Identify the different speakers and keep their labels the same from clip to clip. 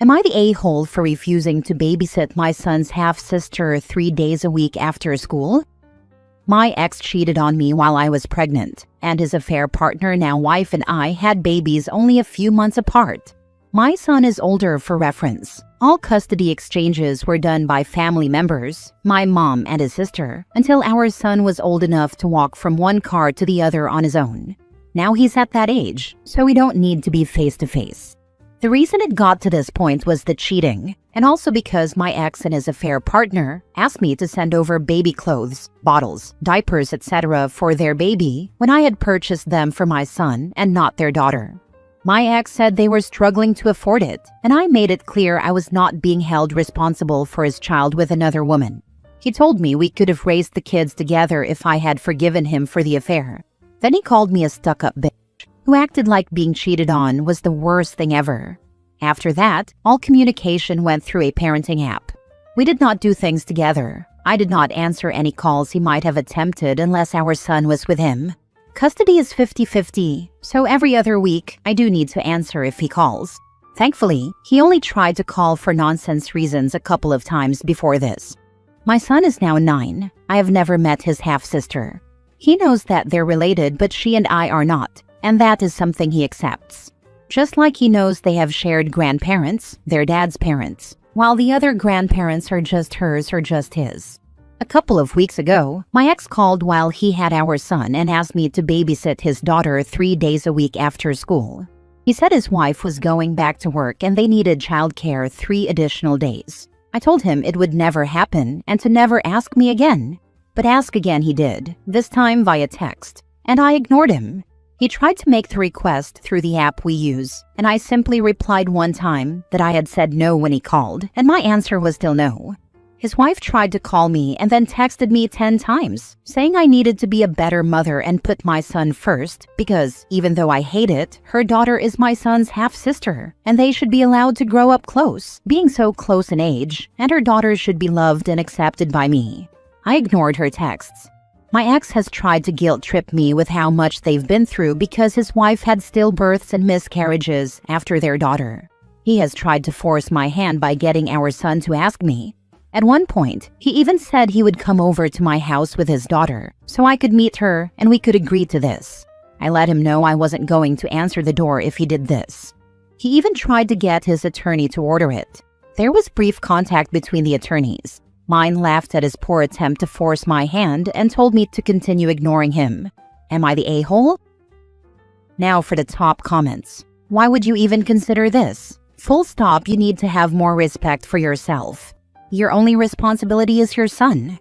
Speaker 1: Am I the a-hole for refusing to babysit my son's half-sister 3 days a week after school? My ex cheated on me while I was pregnant, and his affair partner, now wife, and I had babies only a few months apart. My son is older. For reference, all custody exchanges were done by family members, my mom and his sister, until our son was old enough to walk from one car to the other on his own. Now he's at that age, so we don't need to be face-to-face. The reason it got to this point was the cheating, and also because my ex and his affair partner asked me to send over baby clothes, bottles, diapers, etc. for their baby when I had purchased them for my son and not their daughter. My ex said they were struggling to afford it, and I made it clear I was not being held responsible for his child with another woman. He told me we could have raised the kids together if I had forgiven him for the affair. Then he called me a stuck-up bitch who acted like being cheated on was the worst thing ever. After that, all communication went through a parenting app. We did not do things together. I did not answer any calls he might have attempted unless our son was with him. Custody is 50-50, so every other week I do need to answer if he calls. Thankfully, he only tried to call for nonsense reasons a couple of times before this. My son is now 9. I have never met his half-sister. He knows that they're related, but she and I are not, and that is something he accepts. Just like he knows they have shared grandparents, their dad's parents, while the other grandparents are just hers or just his. A couple of weeks ago, my ex called while he had our son and asked me to babysit his daughter 3 days a week after school. He said his wife was going back to work and they needed childcare 3 additional days. I told him it would never happen and to never ask me again. But ask again he did, this time via text, and I ignored him. He tried to make the request through the app we use, and I simply replied one time that I had said no when he called, and my answer was still no. His wife tried to call me and then texted me 10 times, saying I needed to be a better mother and put my son first because, even though I hate it, her daughter is my son's half-sister, and they should be allowed to grow up close, being so close in age, and her daughter should be loved and accepted by me. I ignored her texts. My ex has tried to guilt-trip me with how much they've been through because his wife had stillbirths and miscarriages after their daughter. He has tried to force my hand by getting our son to ask me. At one point, he even said he would come over to my house with his daughter so I could meet her and we could agree to this. I let him know I wasn't going to answer the door if he did this. He even tried to get his attorney to order it. There was brief contact between the attorneys. Mine laughed at his poor attempt to force my hand and told me to continue ignoring him. Am I the a-hole? Now for the top comments. Why would you even consider this? Full stop, you need to have more respect for yourself. Your only responsibility is your son.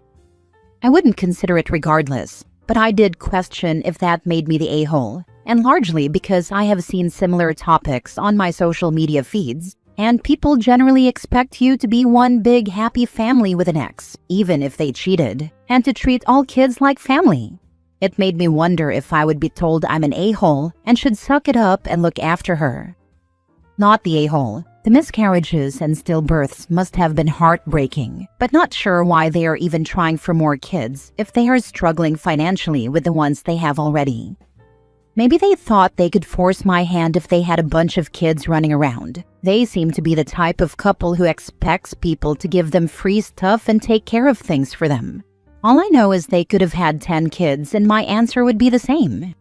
Speaker 1: I wouldn't consider it regardless, but I did question if that made me the a-hole, and largely because I have seen similar topics on my social media feeds. And people generally expect you to be one big happy family with an ex, even if they cheated, and to treat all kids like family. It made me wonder if I would be told I'm an a-hole and should suck it up and look after her. Not the a-hole. The miscarriages and stillbirths must have been heartbreaking, but not sure why they are even trying for more kids if they are struggling financially with the ones they have already. Maybe they thought they could force my hand if they had a bunch of kids running around. They seem to be the type of couple who expects people to give them free stuff and take care of things for them. All I know is they could have had 10 kids and my answer would be the same.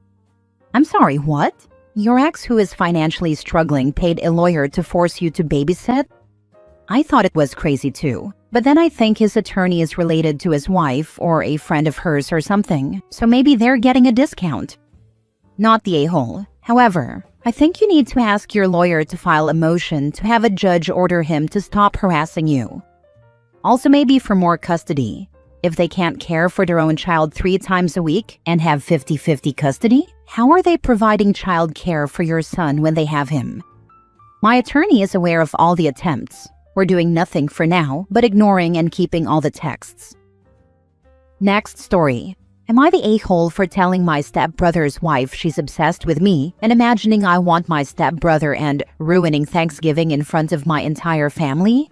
Speaker 1: I'm sorry, what? Your ex who is financially struggling paid a lawyer to force you to babysit? I thought it was crazy too. But then I think his attorney is related to his wife or a friend of hers or something, so maybe they're getting a discount. Not the a-hole. However, I think you need to ask your lawyer to file a motion to have a judge order him to stop harassing you. Also maybe for more custody. If they can't care for their own child 3 times a week and have 50-50 custody, how are they providing child care for your son when they have him? My attorney is aware of all the attempts. We're doing nothing for now, but ignoring and keeping all the texts. Next story. Am I the a-hole for telling my stepbrother's wife she's obsessed with me and imagining I want my stepbrother and ruining Thanksgiving in front of my entire family?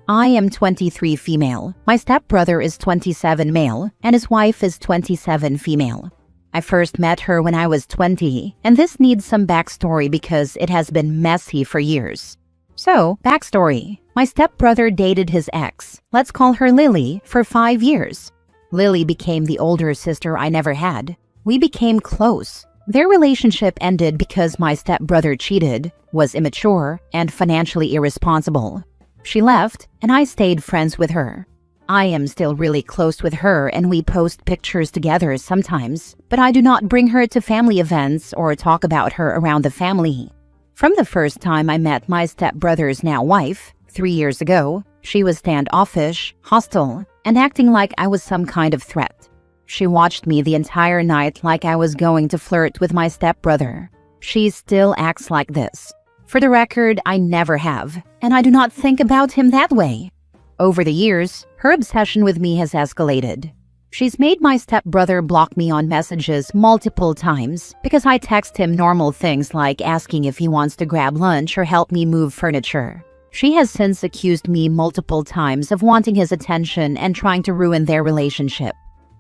Speaker 1: I am 23 female. My stepbrother is 27 male, and his wife is 27 female. I first met her when I was 20, and this needs some backstory because it has been messy for years. So, backstory. My stepbrother dated his ex, let's call her Lily, for 5 years. Lily became the older sister I never had. We became close. Their relationship ended because my stepbrother cheated, was immature, and financially irresponsible. She left, and I stayed friends with her. I am still really close with her and we post pictures together sometimes, but I do not bring her to family events or talk about her around the family. From the first time I met my stepbrother's now wife, 3 years ago, she was standoffish, hostile, and acting like I was some kind of threat. She watched me the entire night like I was going to flirt with my stepbrother. She still acts like this. For the record, I never have, and I do not think about him that way. Over the years, her obsession with me has escalated. She's made my stepbrother block me on messages multiple times because I text him normal things like asking if he wants to grab lunch or help me move furniture. She has since accused me multiple times of wanting his attention and trying to ruin their relationship.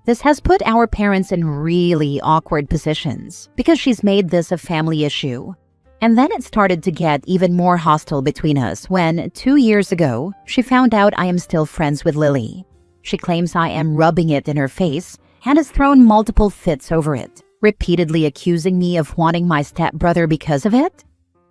Speaker 1: This has put our parents in really awkward positions because she's made this a family issue. And then it started to get even more hostile between us when, 2 years ago, she found out I am still friends with Lily. She claims I am rubbing it in her face and has thrown multiple fits over it, repeatedly accusing me of wanting my stepbrother because of it.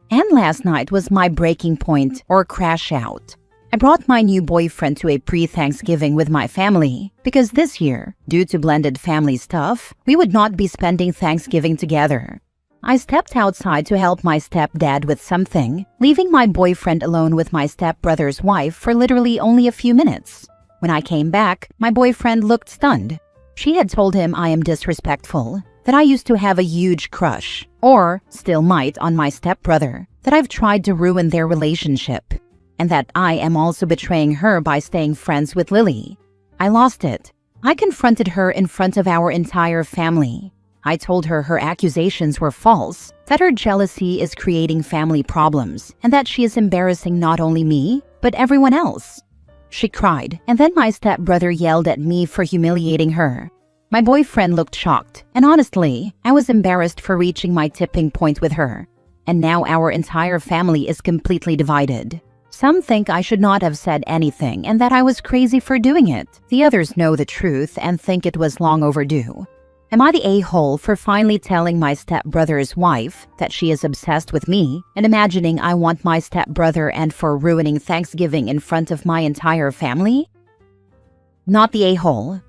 Speaker 1: And last night was my breaking point or crash out. I brought my new boyfriend to a pre-Thanksgiving with my family because this year, due to blended family stuff, we would not be spending Thanksgiving together. I stepped outside to help my stepdad with something, leaving my boyfriend alone with my stepbrother's wife for literally only a few minutes. When I came back, my boyfriend looked stunned. She had told him I am disrespectful, that I used to have a huge crush, or still might, on my stepbrother, that I've tried to ruin their relationship, and that I am also betraying her by staying friends with Lily. I lost it. I confronted her in front of our entire family. I told her her accusations were false, that her jealousy is creating family problems, and that she is embarrassing not only me, but everyone else. She cried, and then my stepbrother yelled at me for humiliating her. My boyfriend looked shocked, and honestly, I was embarrassed for reaching my tipping point with her. And now our entire family is completely divided. Some think I should not have said anything and that I was crazy for doing it. The others know the truth and think it was long overdue. Am I the a-hole for finally telling my stepbrother's wife that she is obsessed with me and imagining I want my stepbrother and for ruining Thanksgiving in front of my entire family? Not the a-hole.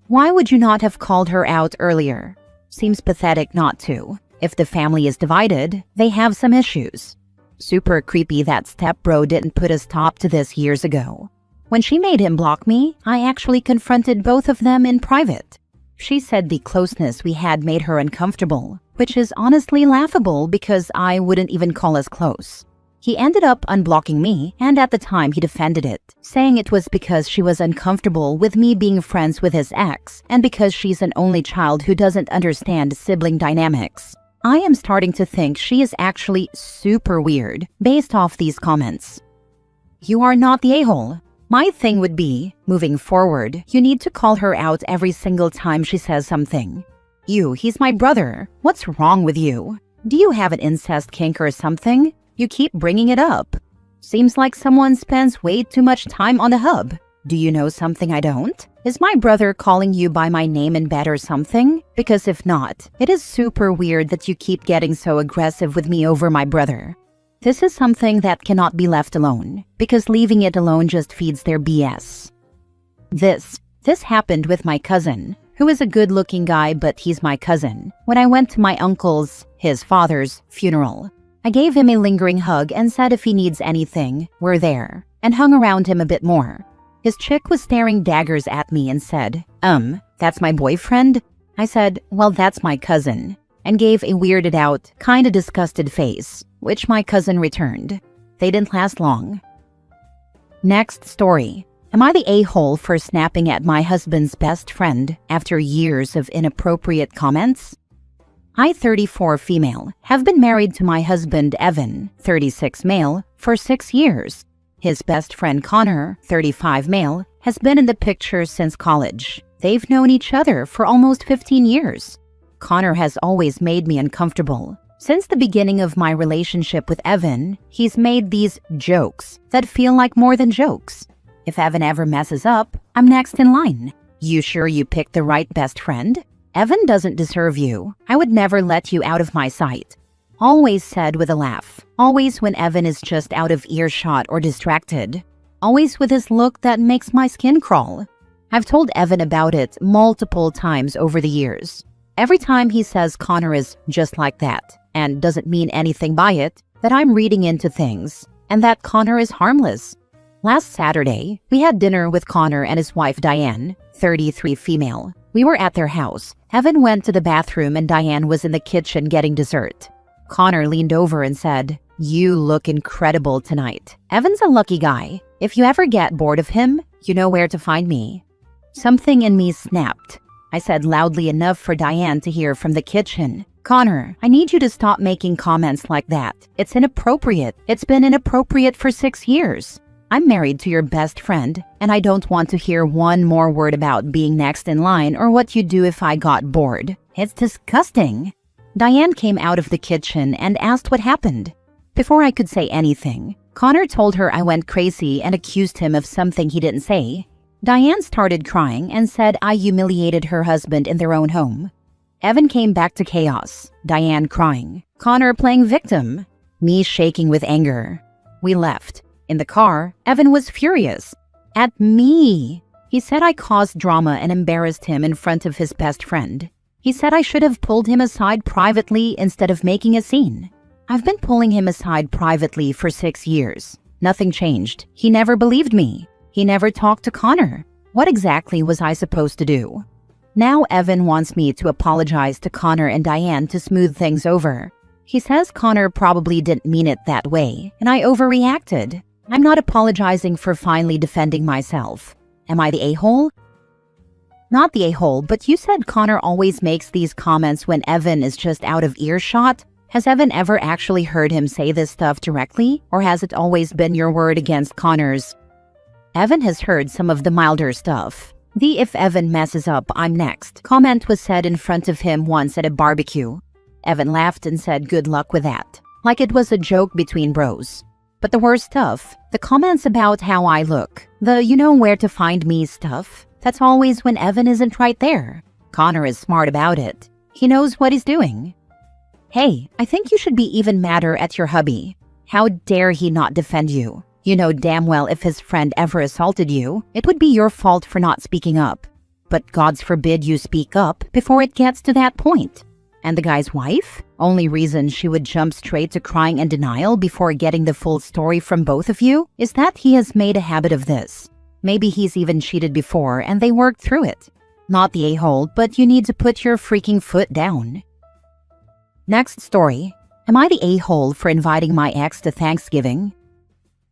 Speaker 1: Why would you not have called her out earlier? Seems pathetic not to. If the family is divided, they have some issues. Super creepy that stepbro didn't put a stop to this years ago. When she made him block me, I actually confronted both of them in private. She said the closeness we had made her uncomfortable, which is honestly laughable because I wouldn't even call us close. He ended up unblocking me, and at the time he defended it, saying it was because she was uncomfortable with me being friends with his ex and because she's an only child who doesn't understand sibling dynamics. I am starting to think she is actually super weird based off these comments. You are not the a-hole. My thing would be, moving forward, you need to call her out every single time she says something. He's my brother. What's wrong with you? Do you have an incest kink or something? You keep bringing it up. Seems like someone spends way too much time on the hub. Do you know something I don't? Is my brother calling you by my name in bed or something? Because if not, it is super weird that you keep getting so aggressive with me over my brother. This is something that cannot be left alone, because leaving it alone just feeds their BS. This happened with my cousin, who is a good-looking guy, but he's my cousin. When I went to my uncle's, his father's, funeral, I gave him a lingering hug and said if he needs anything, we're there, and hung around him a bit more. His chick was staring daggers at me and said, that's my boyfriend? I said, well, that's my cousin, and gave a weirded out, kinda disgusted face, which my cousin returned. They didn't last long. Next story. Am I the a-hole for snapping at my husband's best friend after years of inappropriate comments? I, 34 female, have been married to my husband Evan, 36 male, for 6 years. His best friend Connor, 35 male, has been in the picture since college. They've known each other for almost 15 years. Connor has always made me uncomfortable, Since the beginning of my relationship with Evan, he's made these jokes that feel like more than jokes. If Evan ever messes up, I'm next in line. You sure you picked the right best friend? Evan doesn't deserve you. I would never let you out of my sight. Always said with a laugh. Always when Evan is just out of earshot or distracted. Always with his look that makes my skin crawl. I've told Evan about it multiple times over the years. Every time he says Connor is just like that and doesn't mean anything by it, that I'm reading into things and that Connor is harmless. Last Saturday, we had dinner with Connor and his wife Diane, 33 female. We were at their house. Evan went to the bathroom and Diane was in the kitchen getting dessert. Connor leaned over and said, "You look incredible tonight." Evan's a lucky guy. If you ever get bored of him, you know where to find me. Something in me snapped. I said loudly enough for Diane to hear from the kitchen. "Connor, I need you to stop making comments like that. It's inappropriate. It's been inappropriate for 6 years. I'm married to your best friend, and I don't want to hear one more word about being next in line or what you'd do if I got bored. It's disgusting." Diane came out of the kitchen and asked what happened. Before I could say anything, Connor told her I went crazy and accused him of something he didn't say. Diane started crying and said I humiliated her husband in their own home. Evan came back to chaos. Diane crying. Connor playing victim. Me shaking with anger. We left. In the car, Evan was furious. At me. He said I caused drama and embarrassed him in front of his best friend. He said I should have pulled him aside privately instead of making a scene. I've been pulling him aside privately for 6 years. Nothing changed. He never believed me. He never talked to Connor. What exactly was I supposed to do? Now Evan wants me to apologize to Connor and Diane to smooth things over. He says Connor probably didn't mean it that way, and I overreacted. I'm not apologizing for finally defending myself. Am I the a-hole? Not the a-hole, but you said Connor always makes these comments when Evan is just out of earshot. Has Evan ever actually heard him say this stuff directly, or has it always been your word against Connor's? Evan has heard some of the milder stuff. The "if Evan messes up, I'm next" comment was said in front of him once at a barbecue. Evan laughed and said good luck with that, like it was a joke between bros. But the worst stuff, the comments about how I look, the "you know where to find me" stuff, that's always when Evan isn't right there. Connor is smart about it. He knows what he's doing. Hey, I think you should be even madder at your hubby. How dare he not defend you? You know damn well if his friend ever assaulted you, it would be your fault for not speaking up. But God's forbid you speak up before it gets to that point. And the guy's wife? Only reason she would jump straight to crying and denial before getting the full story from both of you is that he has made a habit of this. Maybe he's even cheated before and they worked through it. Not the a-hole, but you need to put your freaking foot down. Next story. Am I the a-hole for inviting my ex to Thanksgiving?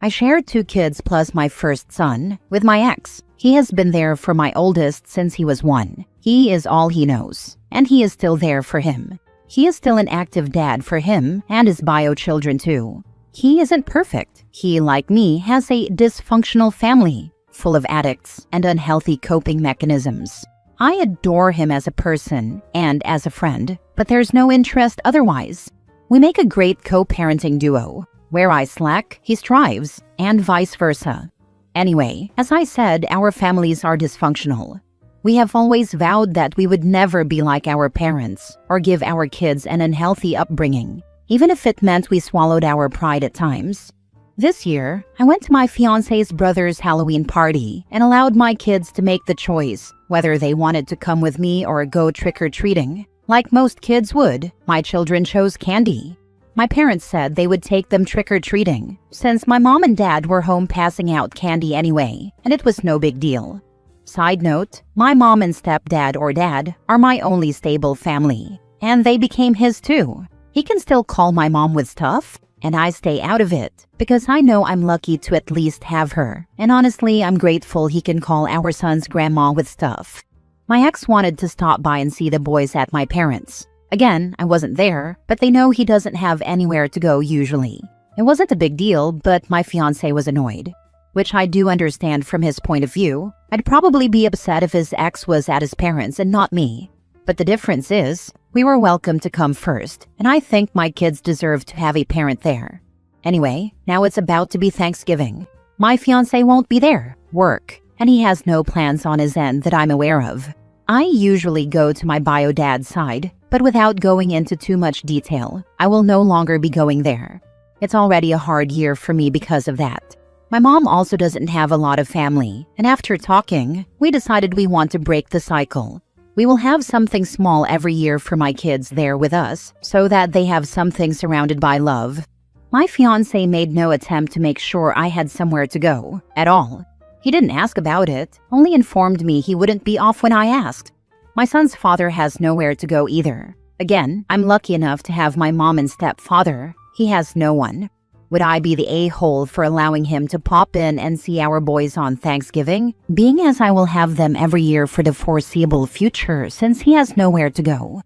Speaker 1: I shared 2 kids plus my first son with my ex. He has been there for my oldest since he was 1. He is all he knows, and he is still there for him. He is still an active dad for him and his bio children too. He isn't perfect. He, like me, has a dysfunctional family, full of addicts and unhealthy coping mechanisms. I adore him as a person and as a friend, but there's no interest otherwise. We make a great co-parenting duo. Where I slack, he strives, and vice versa. Anyway, as I said, our families are dysfunctional. We have always vowed that we would never be like our parents or give our kids an unhealthy upbringing, even if it meant we swallowed our pride at times. This year, I went to my fiancé's brother's Halloween party and allowed my kids to make the choice whether they wanted to come with me or go trick-or-treating. Like most kids would, my children chose candy. My parents said they would take them trick-or-treating, since my mom and dad were home passing out candy anyway, and it was no big deal. Side note, my mom and stepdad or dad are my only stable family, and they became his too. He can still call my mom with stuff, and I stay out of it, because I know I'm lucky to at least have her, and honestly, I'm grateful he can call our son's grandma with stuff. My ex wanted to stop by and see the boys at my parents'. Again, I wasn't there, but they know he doesn't have anywhere to go usually. It wasn't a big deal, but my fiancé was annoyed. Which I do understand from his point of view. I'd probably be upset if his ex was at his parents' and not me. But the difference is, We were welcome to come first, and I think my kids deserve to have a parent there. Anyway, now it's about to be Thanksgiving. My fiancé won't be there, work, and he has no plans on his end that I'm aware of. I usually go to my bio dad's side, but without going into too much detail, I will no longer be going there. It's already a hard year for me because of that. My mom also doesn't have a lot of family, and after talking, we decided we want to break the cycle. We will have something small every year for my kids there with us, so that they have something surrounded by love. My fiancé made no attempt to make sure I had somewhere to go, at all. He didn't ask about it, only informed me he wouldn't be off when I asked. My son's father has nowhere to go either. Again, I'm lucky enough to have my mom and stepfather. He has no one. Would I be the a-hole for allowing him to pop in and see our boys on Thanksgiving, being as I will have them every year for the foreseeable future since he has nowhere to go?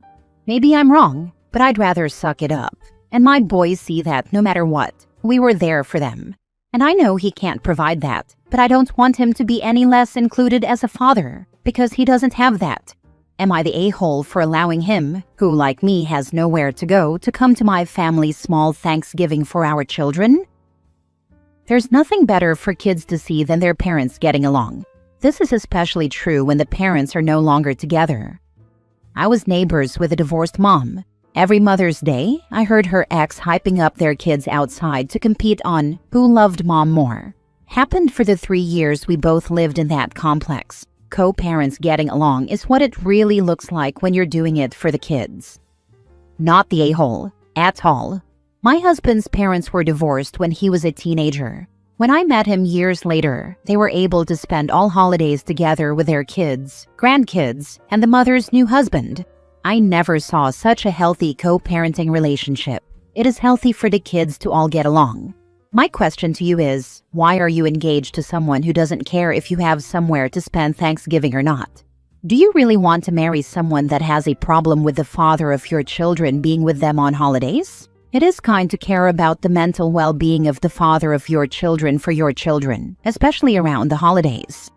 Speaker 1: Maybe I'm wrong, but I'd rather suck it up. And my boys see that no matter what, we were there for them. And I know he can't provide that, but I don't want him to be any less included as a father, because he doesn't have that. Am I the a-hole for allowing him, who like me has nowhere to go, to come to my family's small Thanksgiving for our children? There's nothing better for kids to see than their parents getting along. This is especially true when the parents are no longer together. I was neighbors with a divorced mom. Every Mother's Day, I heard her ex hyping up their kids outside to compete on who loved mom more. Happened for the 3 years we both lived in that complex. Co-parents getting along is what it really looks like when you're doing it for the kids. Not the a-hole, at all. My husband's parents were divorced when he was a teenager. When I met him years later, they were able to spend all holidays together with their kids, grandkids, and the mother's new husband. I never saw such a healthy co-parenting relationship. It is healthy for the kids to all get along. My question to you is, why are you engaged to someone who doesn't care if you have somewhere to spend Thanksgiving or not? Do you really want to marry someone that has a problem with the father of your children being with them on holidays? It is kind to care about the mental well-being of the father of your children for your children, especially around the holidays.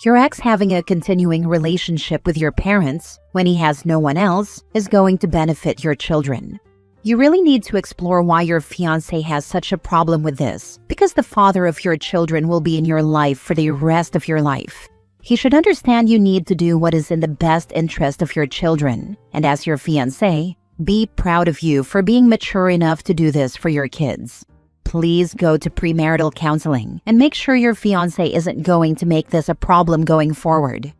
Speaker 1: Your ex having a continuing relationship with your parents, when he has no one else, is going to benefit your children. You really need to explore why your fiancé has such a problem with this, because the father of your children will be in your life for the rest of your life. He should understand you need to do what is in the best interest of your children, and as your fiancé, be proud of you for being mature enough to do this for your kids. Please go to premarital counseling and make sure your fiancé isn't going to make this a problem going forward.